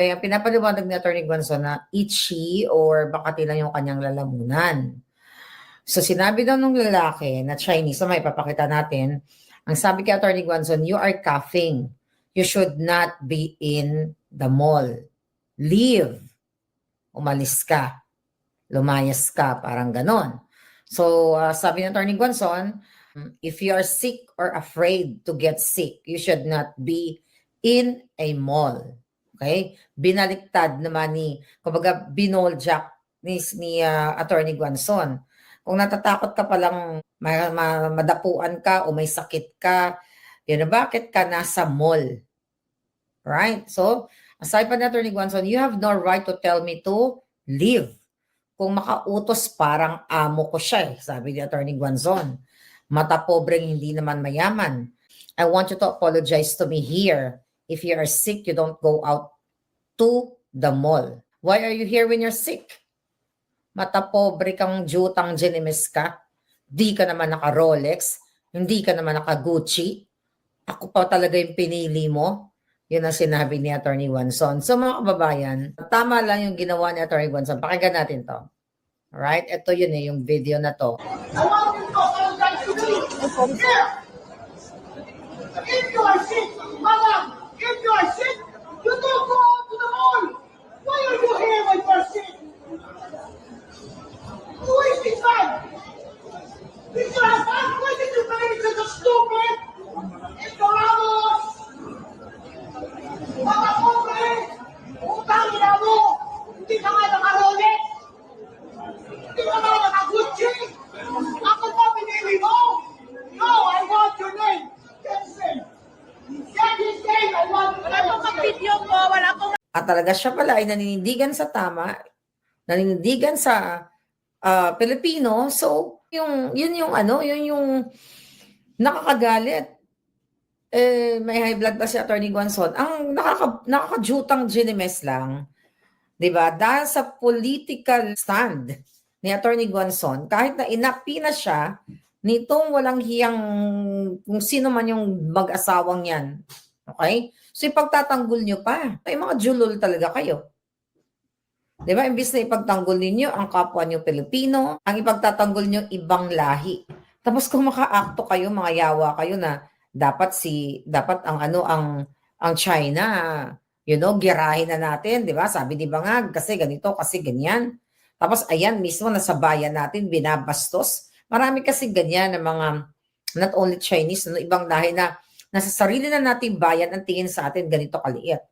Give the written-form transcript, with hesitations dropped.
Kaya pinapaliwanag ni Atty. Gonzon na itchy or baka lang yung kanyang lalamunan. So sinabi daw nung lalaki na Chinese, may papakita natin, ang sabi kay Atty. Gonzon, you are coughing. You should not be in the mall. Leave. Umalis ka. Lumayas ka. Parang ganon. So sabi ni Atty. Gonzon, if you are sick or afraid to get sick, you should not be in a mall. Okay? Binaliktad naman kumbaga binoljak ni Atty. Gonzon. Kung natatakot ka palang madapuan ka o may sakit ka, yun na bakit ka nasa mall? Right? So, aside pa ni Atty. Gonzon, you have no right to tell me to leave. Kung makautos, parang amo ko siya, sabi ni Atty. Gonzon. Mata pobreng hindi naman mayaman. I want you to apologize to me here. If you are sick, you don't go out to the mall. Why are you here when you're sick? Mata pobre kang jutang Genimes ka. Di ka naman naka-Rolex. Hindi ka naman naka-Gucci. Ako pa talaga yung pinili mo. Yun ang sinabi ni Atty. Gonzon. So mga kababayan, tama lang yung ginawa ni Atty. Gonzon. Pakinggan natin to. Alright? Ito yun yung video na to. If you are sick, madam, if you are sick, you don't go out to the mall. Why are you here when you are sick? Who is this man? Is your husband? Why did you marry such a stupid? Ignoramus! Mga pobre! Utang ina mo! Hindi ka nga naka-Rolex! Hindi ka nga naka-Gucci! Ako pa pinili mo! No, I want your name! Jensen! Get his name! I want your name! Video po, wala akong... At talaga siya pala ay naninindigan sa tama, naninindigan sa Pilipino. So, yun yung nakakagalit. May high blood pa si Atty. Gonzon. Ang nakakajutang Genimes lang, 'di ba? Dahil sa political stand ni Atty. Gonzon, kahit na inapi na siya nitong walang hiyang kung sino man yung mag-asawang yan. Okay? So ipagtatanggol nyo pa. Ay mga julol talaga kayo. 'Di ba? Imbis na ipagtanggol ninyo ang kapwa nyo Pilipino, ang ipagtatanggol nyo ibang lahi. Tapos kung maka-akto kayo, mga yawa kayo na dapat ang China, girahin na natin, 'di ba? Sabi ni Bangag kasi ganito, kasi ganyan. Tapos ayan mismo nasa bayan natin binabastos. Marami kasi ganyan na mga not only Chinese, ibang lahi na nasa sarili na nating bayan ang tingin sa atin ganito kaliit.